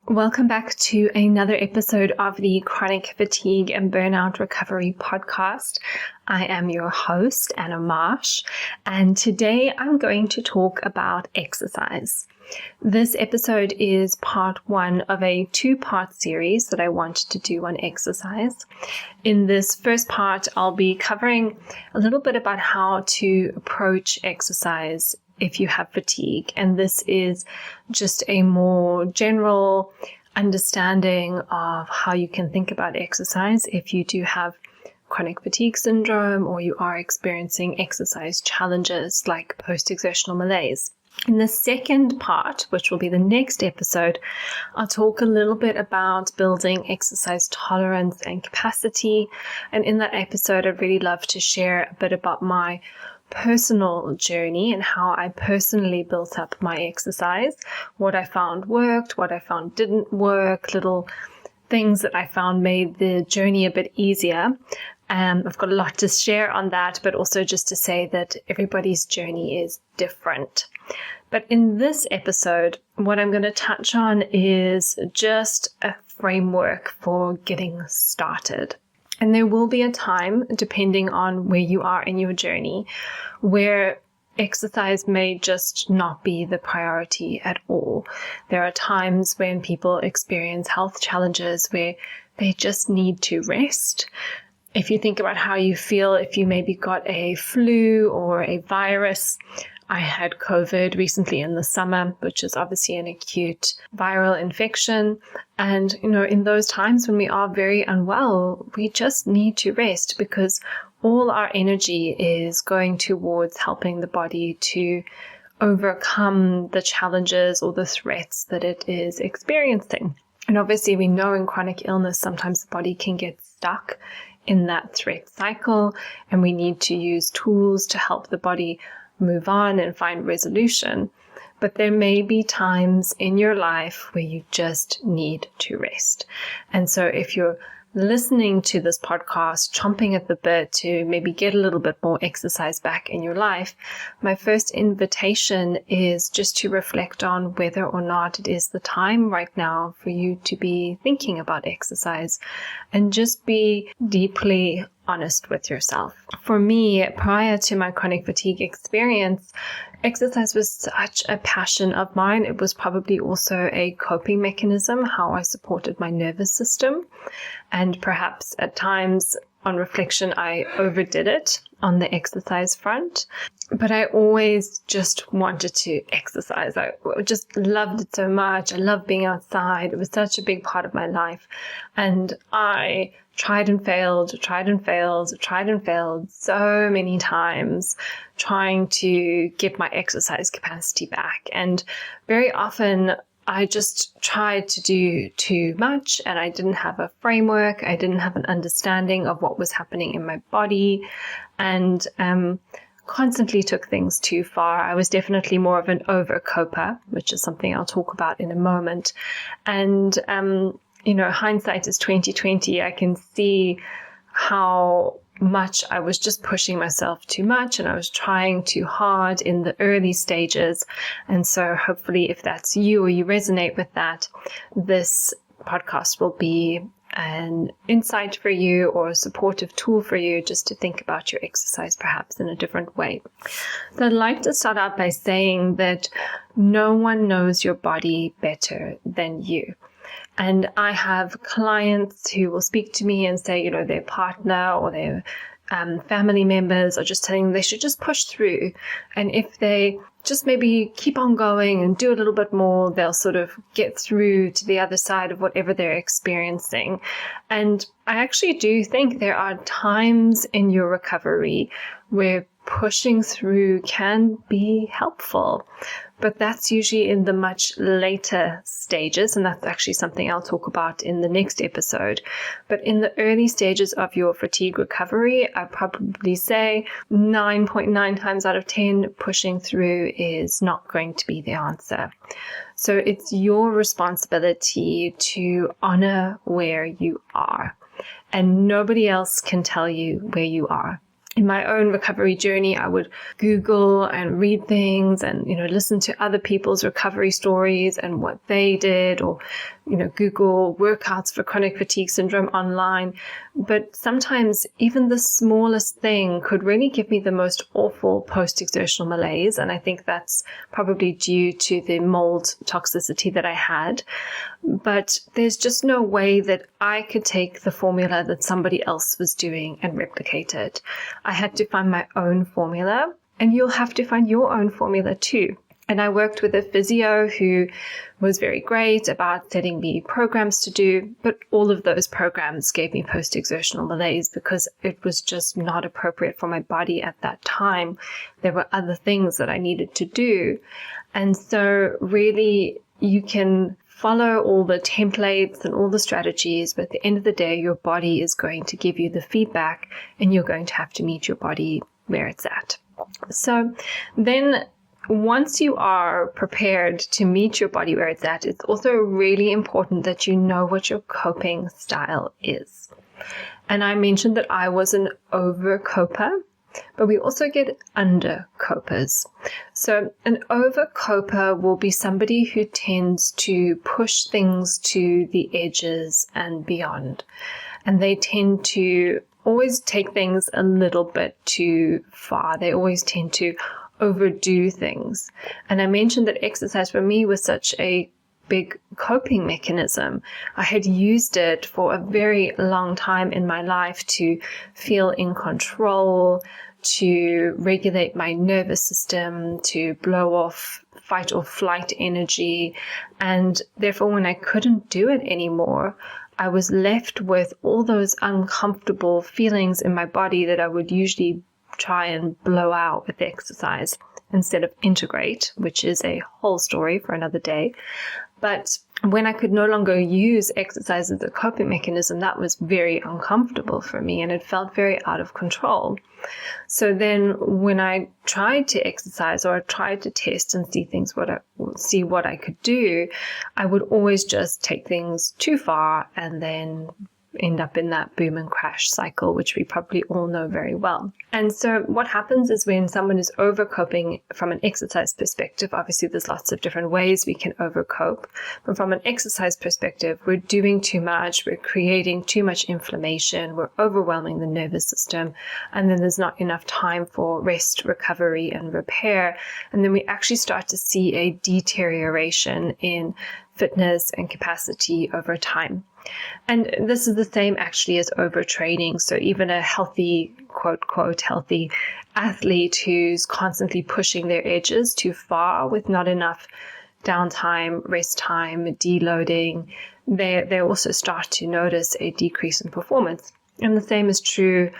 Welcome back to another episode of the Chronic Fatigue and Burnout Recovery podcast. I am your host, Anna Marsh, and today I'm going to talk about exercise. This episode is part one of a two-part series that I wanted to do on exercise. In this first part, I'll be covering a little bit about how to approach exercise if you have fatigue. And this is just a more general understanding of how you can think about exercise if you do have chronic fatigue syndrome or you are experiencing exercise challenges like post-exertional malaise. In the second part, which will be the next episode, I'll talk a little bit about building exercise tolerance and capacity. And in that episode, I'd really love to share a bit about my personal journey and how I personally built up my exercise, what I found worked, what I found didn't work, little things that I found made the journey a bit easier. I've got a lot to share on that, but also just to say that everybody's journey is different. But in this episode, what I'm going to touch on is just a framework for getting started. And there will be a time, depending on where you are in your journey, where exercise may just not be the priority at all. There are times when people experience health challenges where they just need to rest. If you think about how you feel, if you maybe got a flu or a virus, I had COVID recently in the summer, which is obviously an acute viral infection. And, in those times when we are very unwell, we just need to rest because all our energy is going towards helping the body to overcome the challenges or the threats that it is experiencing. And obviously we know in chronic illness, sometimes the body can get stuck in that threat cycle, and we need to use tools to help the body move on and find resolution. But there may be times in your life where you just need to rest. And so if you're listening to this podcast, chomping at the bit to maybe get a little bit more exercise back in your life, my first invitation is just to reflect on whether or not it is the time right now for you to be thinking about exercise, and just be deeply honest with yourself. For me, prior to my chronic fatigue experience, exercise was such a passion of mine. It was probably also a coping mechanism, how I supported my nervous system. And perhaps at times, on reflection, I overdid it on the exercise front. But I always just wanted to exercise. I just loved it so much. I loved being outside. It was such a big part of my life. And I tried and failed so many times trying to get my exercise capacity back. And very often I just tried to do too much, and I didn't have a framework. I didn't have an understanding of what was happening in my body, and constantly took things too far. I was definitely more of an overcoper, which is something I'll talk about in a moment. And hindsight is 2020. I can see how much I was just pushing myself too much, and I was trying too hard in the early stages. And so hopefully if that's you or you resonate with that, this podcast will be an insight for you or a supportive tool for you just to think about your exercise perhaps in a different way. So I'd like to start out by saying that no one knows your body better than you. And I have clients who will speak to me and say, their partner or their family members are just telling them they should just push through. And if they just maybe keep on going and do a little bit more, they'll sort of get through to the other side of whatever they're experiencing. And I actually do think there are times in your recovery where pushing through can be helpful. But that's usually in the much later stages, and that's actually something I'll talk about in the next episode. But in the early stages of your fatigue recovery, I probably say 9.9 times out of 10, pushing through is not going to be the answer. So it's your responsibility to honor where you are, and nobody else can tell you where you are. in my own recovery journey, I would Google and read things and, listen to other people's recovery stories and what they did, or, Google workouts for chronic fatigue syndrome online. But sometimes even the smallest thing could really give me the most awful post-exertional malaise. And I think that's probably due to the mold toxicity that I had. But there's just no way that I could take the formula that somebody else was doing and replicate it. I had to find my own formula, and you'll have to find your own formula too. And I worked with a physio who was very great about setting me programs to do, but all of those programs gave me post-exertional malaise because it was just not appropriate for my body at that time. There were other things that I needed to do. And so really you can follow all the templates and all the strategies, but at the end of the day, your body is going to give you the feedback and you're going to have to meet your body where it's at. So then once you are prepared to meet your body where it's at, it's also really important that you know what your coping style is. And I mentioned that I was an over-coper, but we also get under-copers. So an over-coper will be somebody who tends to push things to the edges and beyond. And they tend to always take things a little bit too far. They always tend to overdo things. And I mentioned that exercise for me was such a big coping mechanism. I had used it for a very long time in my life to feel in control, to regulate my nervous system, to blow off fight or flight energy. And therefore, when I couldn't do it anymore, I was left with all those uncomfortable feelings in my body that I would usually try and blow out with exercise instead of integrate, which is a whole story for another day. But when I could no longer use exercise as a coping mechanism, that was very uncomfortable for me and it felt very out of control. So then when I tried to exercise or I tried to test and see what I could do, I would always just take things too far and then end up in that boom and crash cycle, which we probably all know very well. And so what happens is when someone is overcoping from an exercise perspective, obviously there's lots of different ways we can overcope, but from an exercise perspective, we're doing too much, we're creating too much inflammation, we're overwhelming the nervous system, and then there's not enough time for rest, recovery, and repair. And then we actually start to see a deterioration in fitness and capacity over time. And this is the same actually as overtraining. So even a healthy, quote, healthy athlete who's constantly pushing their edges too far with not enough downtime, rest time, deloading, they also start to notice a decrease in performance. And the same is true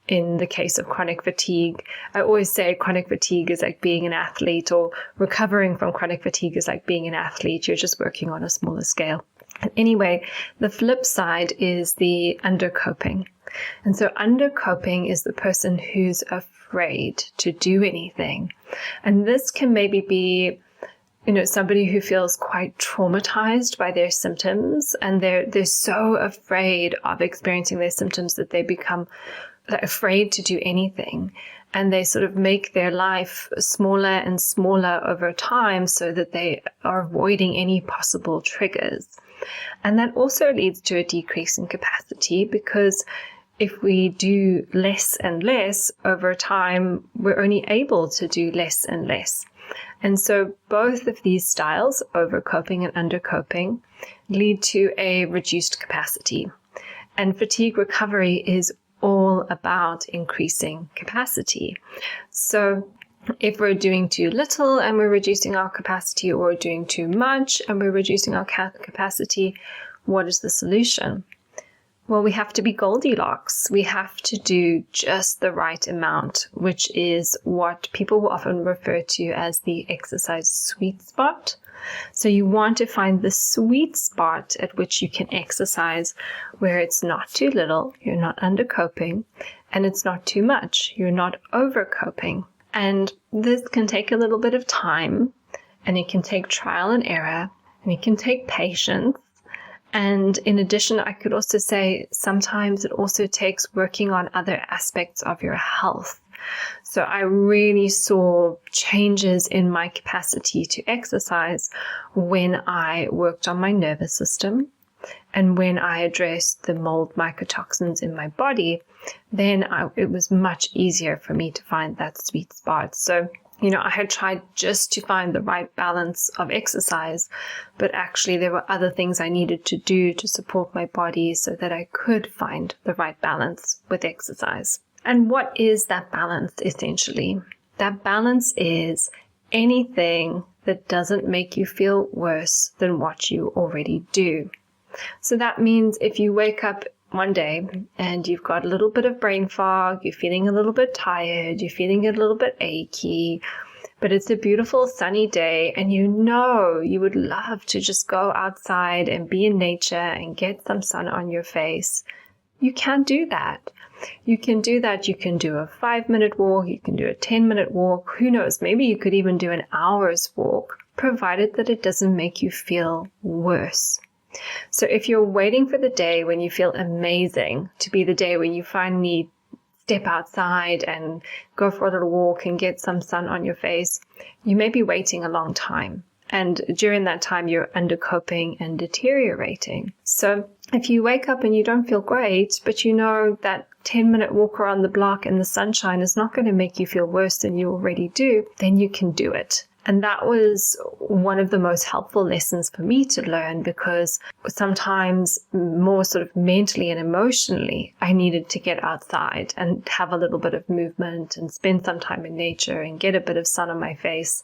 in the case of chronic fatigue. I always say chronic fatigue is like being an athlete, or recovering from chronic fatigue is like being an athlete. You're just working on a smaller scale. Anyway, the flip side is the undercoping. And so undercoping is the person who's afraid to do anything. And this can maybe be, somebody who feels quite traumatized by their symptoms, and they're so afraid of experiencing their symptoms that they become afraid to do anything. And they sort of make their life smaller and smaller over time so that they are avoiding any possible triggers. And that also leads to a decrease in capacity, because if we do less and less over time, we're only able to do less and less. And so both of these styles, overcoping and undercoping, lead to a reduced capacity. And fatigue recovery is all about increasing capacity. So if we're doing too little and we're reducing our capacity, or we're doing too much and we're reducing our capacity, what is the solution? Well, we have to be Goldilocks. We have to do just the right amount, which is what people will often refer to as the exercise sweet spot. So you want to find the sweet spot at which you can exercise, where it's not too little, you're not undercoping, and it's not too much, you're not overcoping. And this can take a little bit of time, and it can take trial and error, and it can take patience. And in addition, I could also say sometimes it also takes working on other aspects of your health. So I really saw changes in my capacity to exercise when I worked on my nervous system. And when I addressed the mold mycotoxins in my body, then it was much easier for me to find that sweet spot. So I had tried just to find the right balance of exercise, but actually there were other things I needed to do to support my body so that I could find the right balance with exercise. And what is that balance essentially? That balance is anything that doesn't make you feel worse than what you already do. So that means if you wake up one day and you've got a little bit of brain fog, you're feeling a little bit tired, you're feeling a little bit achy, but it's a beautiful sunny day and you would love to just go outside and be in nature and get some sun on your face, you can do that. You can do that. You can do a 5-minute walk, you can do a 10-minute walk, who knows, maybe you could even do an hour's walk, provided that it doesn't make you feel worse. So if you're waiting for the day when you feel amazing to be the day when you finally step outside and go for a little walk and get some sun on your face, you may be waiting a long time. And during that time, you're undercoping and deteriorating. So if you wake up and you don't feel great, but you know that 10-minute walk around the block in the sunshine is not going to make you feel worse than you already do, then you can do it. And that was one of the most helpful lessons for me to learn, because sometimes more sort of mentally and emotionally, I needed to get outside and have a little bit of movement and spend some time in nature and get a bit of sun on my face.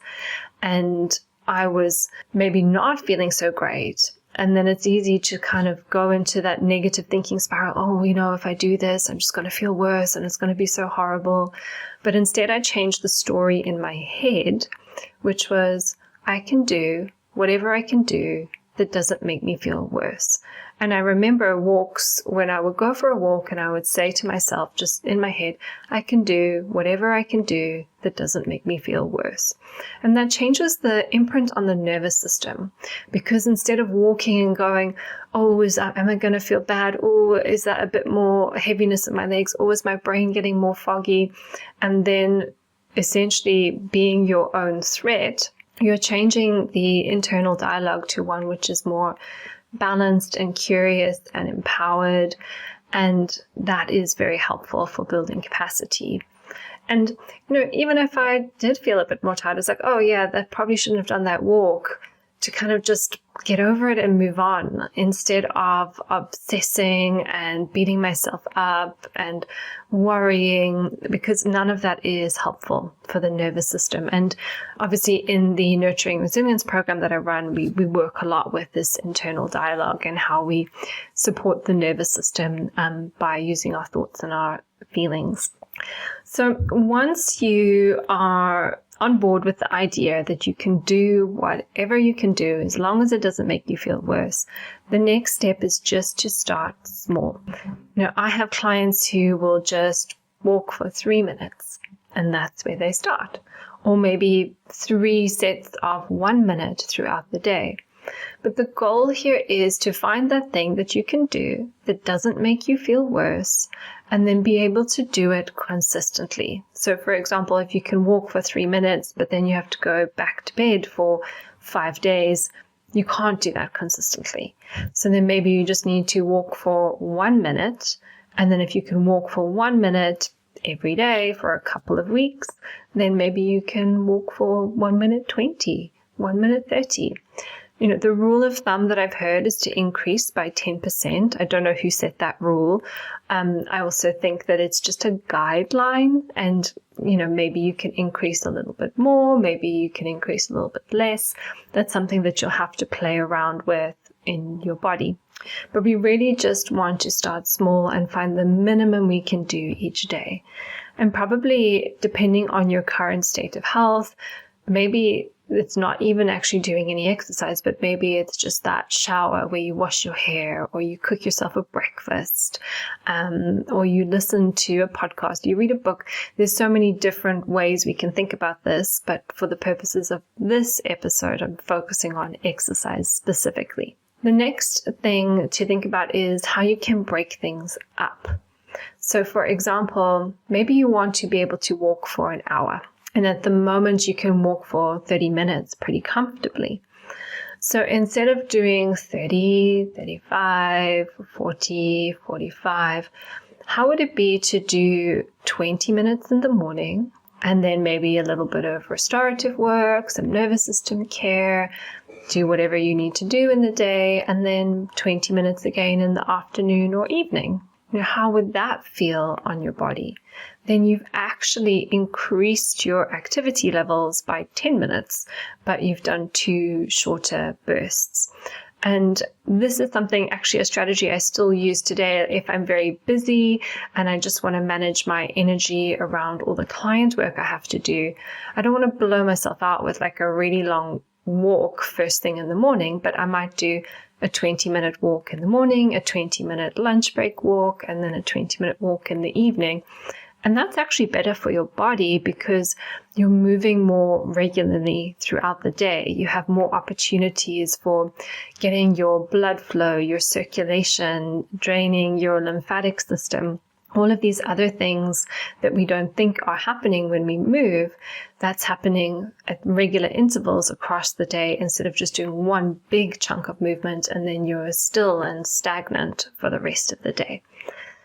And I was maybe not feeling so great. And then it's easy to kind of go into that negative thinking spiral. Oh, if I do this, I'm just going to feel worse and it's going to be so horrible. But instead, I changed the story in my head, which was, I can do whatever I can do that doesn't make me feel worse. And I remember walks when I would go for a walk and I would say to myself, just in my head, I can do whatever I can do that doesn't make me feel worse. And that changes the imprint on the nervous system, because instead of walking and going, oh, am I going to feel bad? Oh, is that a bit more heaviness in my legs? Or is my brain getting more foggy? And then essentially being your own threat, you're changing the internal dialogue to one which is more balanced and curious and empowered. And that is very helpful for building capacity. And, even if I did feel a bit more tired, it's like, oh yeah, that probably shouldn't have done that walk, to kind of just get over it and move on, instead of obsessing and beating myself up and worrying, because none of that is helpful for the nervous system. And obviously in the Nurturing Resilience program that I run, we work a lot with this internal dialogue and how we support the nervous system by using our thoughts and our feelings. So once you are on board with the idea that you can do whatever you can do as long as it doesn't make you feel worse, the next step is just to start small. I have clients who will just walk for 3 minutes, and that's where they start. Or maybe 3 sets of 1 minute throughout the day. But the goal here is to find that thing that you can do that doesn't make you feel worse, and then be able to do it consistently. So for example, if you can walk for 3 minutes, but then you have to go back to bed for 5 days, you can't do that consistently. So then maybe you just need to walk for 1 minute. And then if you can walk for 1 minute every day for a couple of weeks, then maybe you can walk for 1 minute 20, 1 minute 30. The rule of thumb that I've heard is to increase by 10%. I don't know who set that rule. I also think that it's just a guideline, and, maybe you can increase a little bit more, maybe you can increase a little bit less. That's something that you'll have to play around with in your body. But we really just want to start small and find the minimum we can do each day. And probably depending on your current state of health, maybe it's not even actually doing any exercise, but maybe it's just that shower where you wash your hair, or you cook yourself a breakfast, or you listen to a podcast, you read a book. There's so many different ways we can think about this, but for the purposes of this episode, I'm focusing on exercise specifically. The next thing to think about is how you can break things up. So for example, maybe you want to be able to walk for an hour, and at the moment you can walk for 30 minutes pretty comfortably. So instead of doing 30, 35, 40, 45, how would it be to do 20 minutes in the morning, and then maybe a little bit of restorative work, some nervous system care, do whatever you need to do in the day, and then 20 minutes again in the afternoon or evening? How would that feel on your body? Then you've actually increased your activity levels by 10 minutes, but you've done 2 shorter bursts. And this is a strategy I still use today if I'm very busy and I just want to manage my energy around all the client work I have to do. I don't want to blow myself out with like a really long walk first thing in the morning, but I might do a 20-minute walk in the morning, a 20-minute lunch break walk, and then a 20-minute walk in the evening. And that's actually better for your body because you're moving more regularly throughout the day. You have more opportunities for getting your blood flow, your circulation, draining your lymphatic system. All of these other things that we don't think are happening when we move, that's happening at regular intervals across the day instead of just doing one big chunk of movement and then you're still and stagnant for the rest of the day.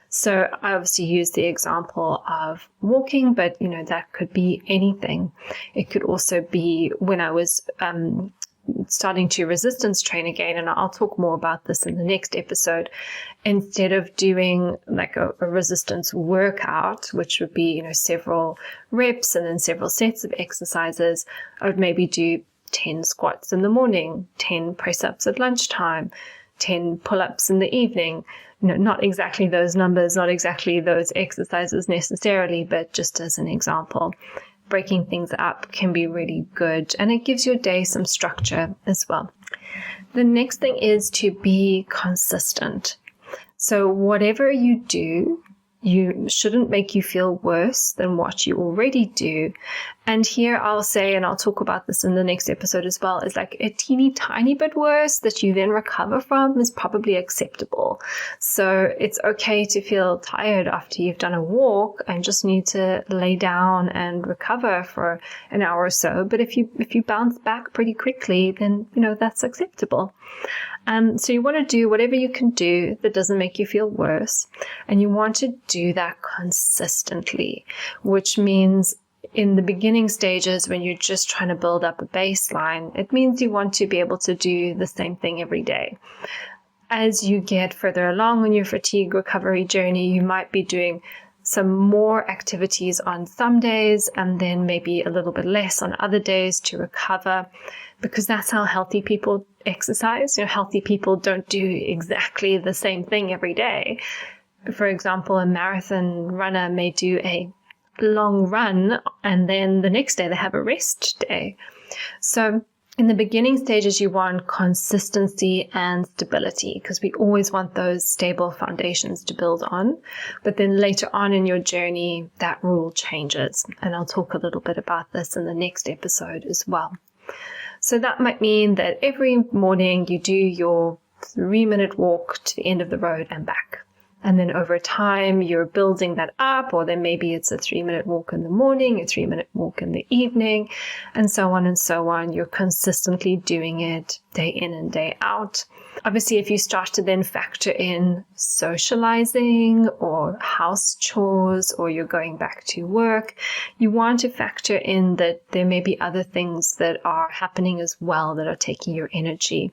So I obviously use the example of walking, but that could be anything. It could also be when I was starting to resistance train again, and I'll talk more about this in the next episode. Instead of doing like a resistance workout, which would be several reps and then several sets of exercises, I would maybe do 10 squats in the morning, 10 press-ups at lunchtime, 10 pull-ups in the evening. Not exactly those numbers, not exactly those exercises necessarily, but just as an example. Breaking things up can be really good, and it gives your day some structure as well. The next thing is to be consistent. So whatever you do, you shouldn't make you feel worse than what you already do. And here I'll say, and I'll talk about this in the next episode as well, is like a teeny tiny bit worse that you then recover from is probably acceptable. So it's okay to feel tired after you've done a walk and just need to lay down and recover for an hour or so. But if you bounce back pretty quickly, then that's acceptable. So you want to do whatever you can do that doesn't make you feel worse, and you want to do that consistently, which means in the beginning stages when you're just trying to build up a baseline, it means you want to be able to do the same thing every day. As you get further along on your fatigue recovery journey, you might be doing some more activities on some days and then maybe a little bit less on other days to recover, because that's how healthy people exercise. Healthy people don't do exactly the same thing every day. For example, a marathon runner may do a long run and then the next day they have a rest day. So in the beginning stages, you want consistency and stability because we always want those stable foundations to build on. But then later on in your journey, that rule changes. And I'll talk a little bit about this in the next episode as well. So that might mean that every morning you do your 3-minute walk to the end of the road and back. And then over time, you're building that up, or then maybe it's a 3-minute walk in the morning, a 3-minute walk in the evening, and so on and so on. You're consistently doing it day in and day out. Obviously, if you start to then factor in socializing or house chores, or you're going back to work, you want to factor in that there may be other things that are happening as well that are taking your energy.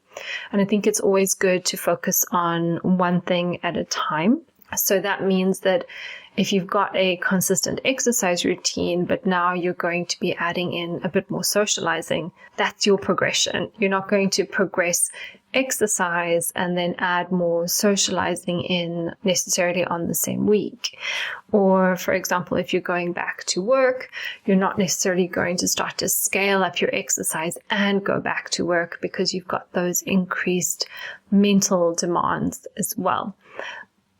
And I think it's always good to focus on one thing at a time. So that means that if you've got a consistent exercise routine, but now you're going to be adding in a bit more socializing, that's your progression. You're not going to progress exercise and then add more socializing in necessarily on the same week. Or, for example, if you're going back to work, you're not necessarily going to start to scale up your exercise and go back to work because you've got those increased mental demands as well.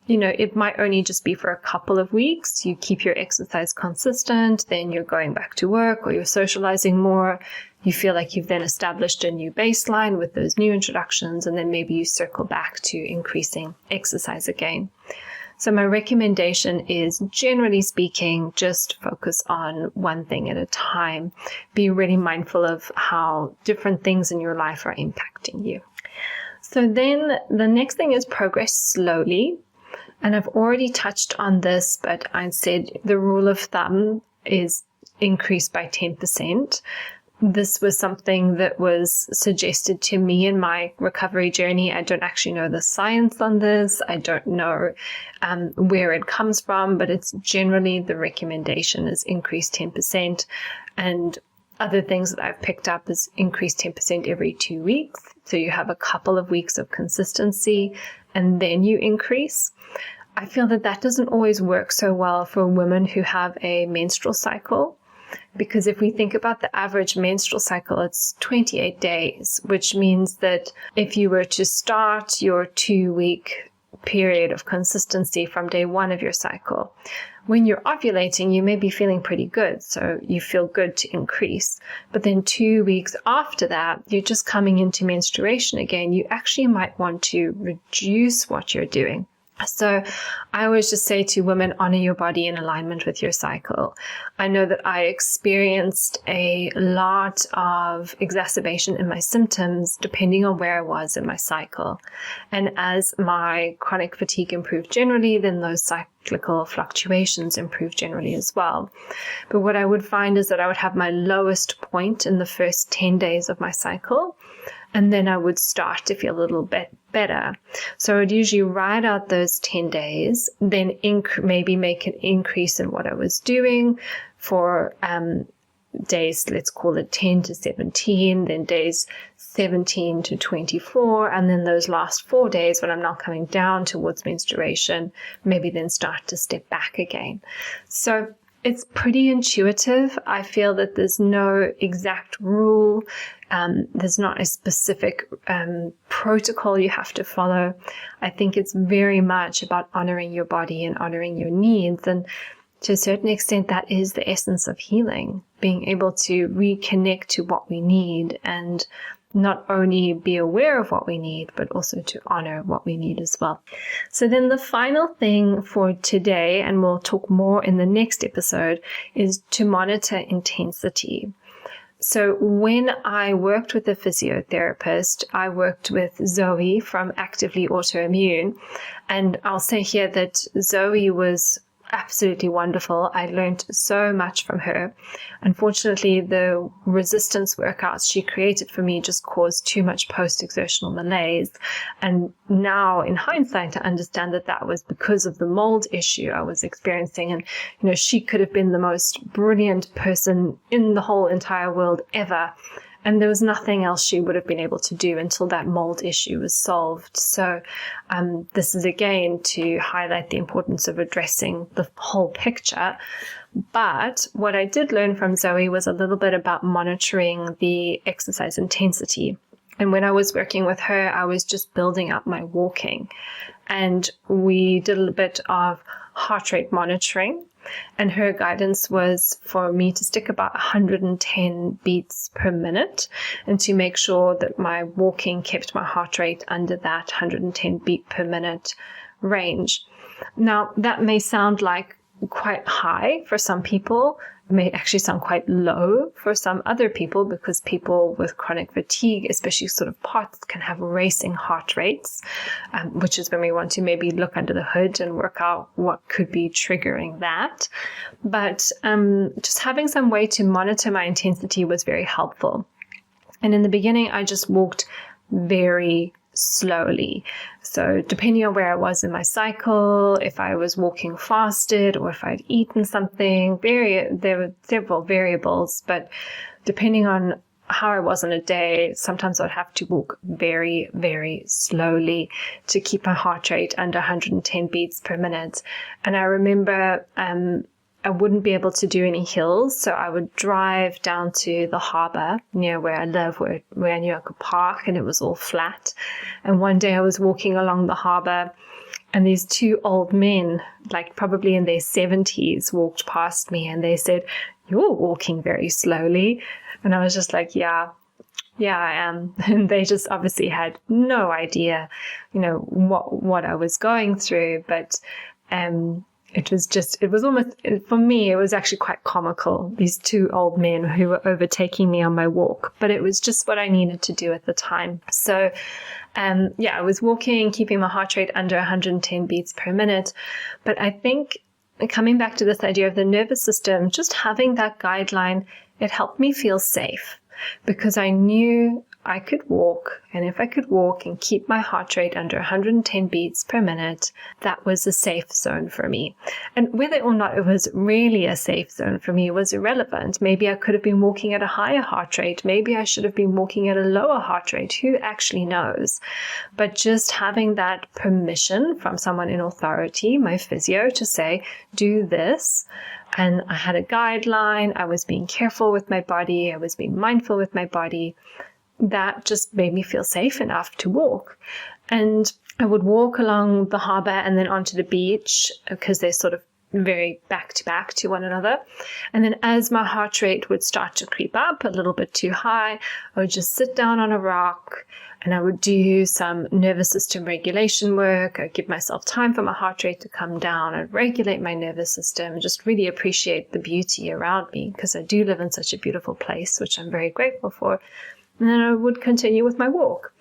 it might only just be for a couple of weeks. You keep your exercise consistent, then you're going back to work or you're socializing more. You feel like you've then established a new baseline with those new introductions, and then maybe you circle back to increasing exercise again. So my recommendation is, generally speaking, just focus on one thing at a time. Be really mindful of how different things in your life are impacting you. So then the next thing is progress slowly. And I've already touched on this, but I said the rule of thumb is increase by 10%. This was something that was suggested to me in my recovery journey. I don't actually know the science on this. I don't know where it comes from, but it's generally the recommendation is increase 10%. And other things that I've picked up is increase 10% every 2 weeks. So you have a couple of weeks of consistency and then you increase. I feel that that doesn't always work so well for women who have a menstrual cycle. Because if we think about the average menstrual cycle, it's 28 days, which means that if you were to start your 2-week period of consistency from day 1 of your cycle, when you're ovulating, you may be feeling pretty good. So you feel good to increase. But then 2 weeks after that, you're just coming into menstruation again. You actually might want to reduce what you're doing. So I always just say to women, honor your body in alignment with your cycle. I know that I experienced a lot of exacerbation in my symptoms depending on where I was in my cycle. And as my chronic fatigue improved generally, then those cyclical fluctuations improved generally as well. But what I would find is that I would have my lowest point in the first 10 days of my cycle. And then I would start to feel a little bit better. So I would usually ride out those 10 days, then maybe make an increase in what I was doing for days, let's call it 10 to 17, then days 17 to 24, and then those last 4 days when I'm now coming down towards menstruation, maybe then start to step back again. So it's pretty intuitive. I feel that there's no exact rule. There's not a specific protocol you have to follow. I think it's very much about honoring your body and honoring your needs. And to a certain extent, that is the essence of healing, being able to reconnect to what we need and not only be aware of what we need, but also to honor what we need as well. So then the final thing for today, and we'll talk more in the next episode, is to monitor intensity. So when I worked with a physiotherapist, I worked with Zoe from Actively Autoimmune. And I'll say here that Zoe was absolutely wonderful. I learned so much from her. Unfortunately, the resistance workouts she created for me just caused too much post-exertional malaise. And now, in hindsight, I understand that that was because of the mold issue I was experiencing. And, she could have been the most brilliant person in the whole entire world ever. And there was nothing else she would have been able to do until that mold issue was solved. So this is again to highlight the importance of addressing the whole picture. But what I did learn from Zoe was a little bit about monitoring the exercise intensity. And when I was working with her, I was just building up my walking. And we did a little bit of heart rate monitoring. And her guidance was for me to stick about 110 beats per minute and to make sure that my walking kept my heart rate under that 110 beat per minute range. Now, that may sound like quite high for some people. It may actually sound quite low for some other people, because people with chronic fatigue, especially sort of POTS, can have racing heart rates, which is when we want to maybe look under the hood and work out what could be triggering that. But just having some way to monitor my intensity was very helpful. And in the beginning, I just walked very slowly. So depending on where I was in my cycle, if I was walking fasted or if I'd eaten something, there were several variables, but depending on how I was on a day, sometimes I'd have to walk very, very slowly to keep my heart rate under 110 beats per minute. And I remember I wouldn't be able to do any hills, so I would drive down to the harbour near where I live, where I knew I could park, and it was all flat. And one day I was walking along the harbour, And these two old men, like probably in their 70s, walked past me and they said, "You're walking very slowly." And I was just like, yeah, I am. And they just obviously had no idea, what I was going through. But it was almost, for me, it was actually quite comical, these two old men who were overtaking me on my walk. But it was just what I needed to do at the time. So, I was walking, keeping my heart rate under 110 beats per minute. But I think coming back to this idea of the nervous system, just having that guideline, it helped me feel safe because I knew I could walk. And if I could walk and keep my heart rate under 110 beats per minute, that was a safe zone for me. And whether or not it was really a safe zone for me was irrelevant. Maybe I could have been walking at a higher heart rate. Maybe I should have been walking at a lower heart rate. Who actually knows? But just having that permission from someone in authority, my physio, to say, do this. And I had a guideline. I was being careful with my body. I was being mindful with my body. That just made me feel safe enough to walk. And I would walk along the harbor and then onto the beach because they're sort of very back to back to one another. And then as my heart rate would start to creep up a little bit too high, I would just sit down on a rock and I would do some nervous system regulation work. I'd give myself time for my heart rate to come down and regulate my nervous system and just really appreciate the beauty around me because I do live in such a beautiful place, which I'm very grateful for. And then I would continue with my walk.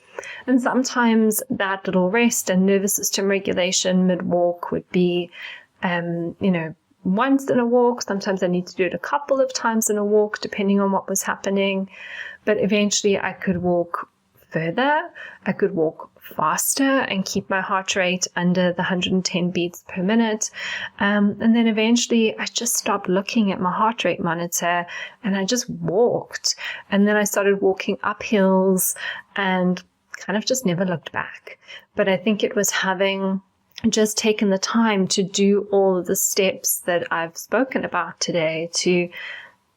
And sometimes that little rest and nervous system regulation mid-walk would be, once in a walk. Sometimes I need to do it a couple of times in a walk, depending on what was happening. But eventually I could walk further. I could walk faster and keep my heart rate under the 110 beats per minute. And then eventually I just stopped looking at my heart rate monitor and I just walked. And then I started walking up hills and kind of just never looked back. But I think it was having just taken the time to do all of the steps that I've spoken about today, to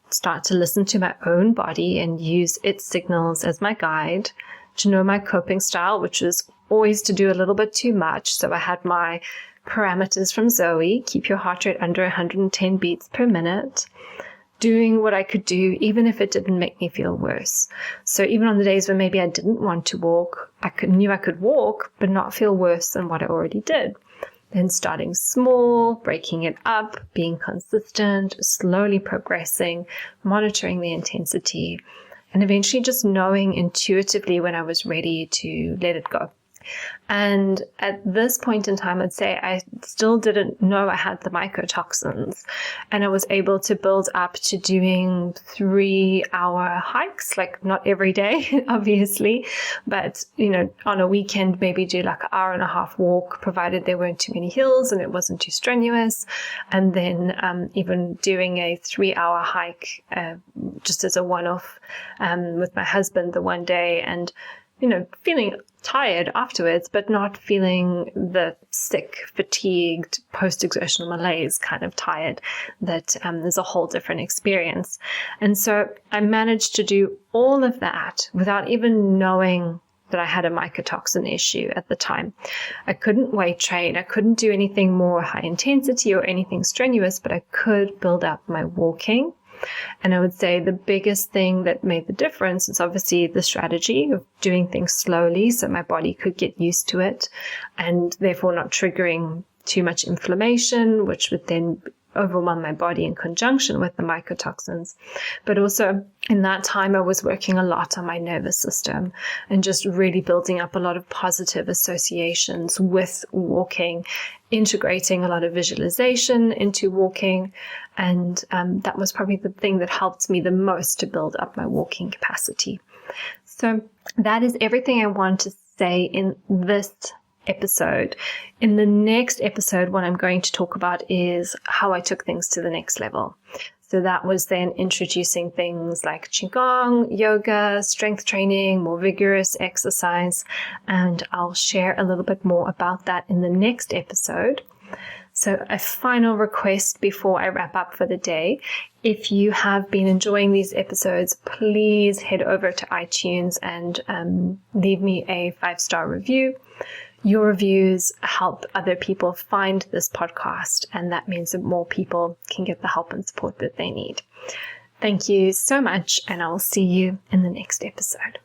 start to listen to my own body and use its signals as my guide, to know my coping style, which was always to do a little bit too much. So I had my parameters from Zoe, keep your heart rate under 110 beats per minute, doing what I could do, even if it didn't make me feel worse. So even on the days when maybe I didn't want to walk, knew I could walk, but not feel worse than what I already did. Then starting small, breaking it up, being consistent, slowly progressing, monitoring the intensity, and eventually just knowing intuitively when I was ready to let it go. And at this point in time, I'd say I still didn't know I had the mycotoxins, and I was able to build up to doing 3-hour hikes, like not every day, obviously, but, on a weekend, maybe do like an hour and a half walk, provided there weren't too many hills and it wasn't too strenuous. And then even doing a 3-hour hike just as a one-off with my husband the one day, and feeling tired afterwards, but not feeling the sick, fatigued, post-exertional malaise kind of tired that is a whole different experience. And so I managed to do all of that without even knowing that I had a mycotoxin issue at the time. I couldn't weight train. I couldn't do anything more high intensity or anything strenuous, but I could build up my walking. And I would say the biggest thing that made the difference is obviously the strategy of doing things slowly so my body could get used to it and therefore not triggering too much inflammation, which would then overwhelm my body in conjunction with the mycotoxins. But also in that time, I was working a lot on my nervous system and just really building up a lot of positive associations with walking, integrating a lot of visualization into walking. And that was probably the thing that helped me the most to build up my walking capacity. So that is everything I want to say in this episode. In the next episode, what I'm going to talk about is how I took things to the next level. So that was then introducing things like Qigong, yoga, strength training, more vigorous exercise, and I'll share a little bit more about that in the next episode. So a final request before I wrap up for the day. If you have been enjoying these episodes, please head over to iTunes and leave me a 5-star review. Your reviews help other people find this podcast, and that means that more people can get the help and support that they need. Thank you so much, and I will see you in the next episode.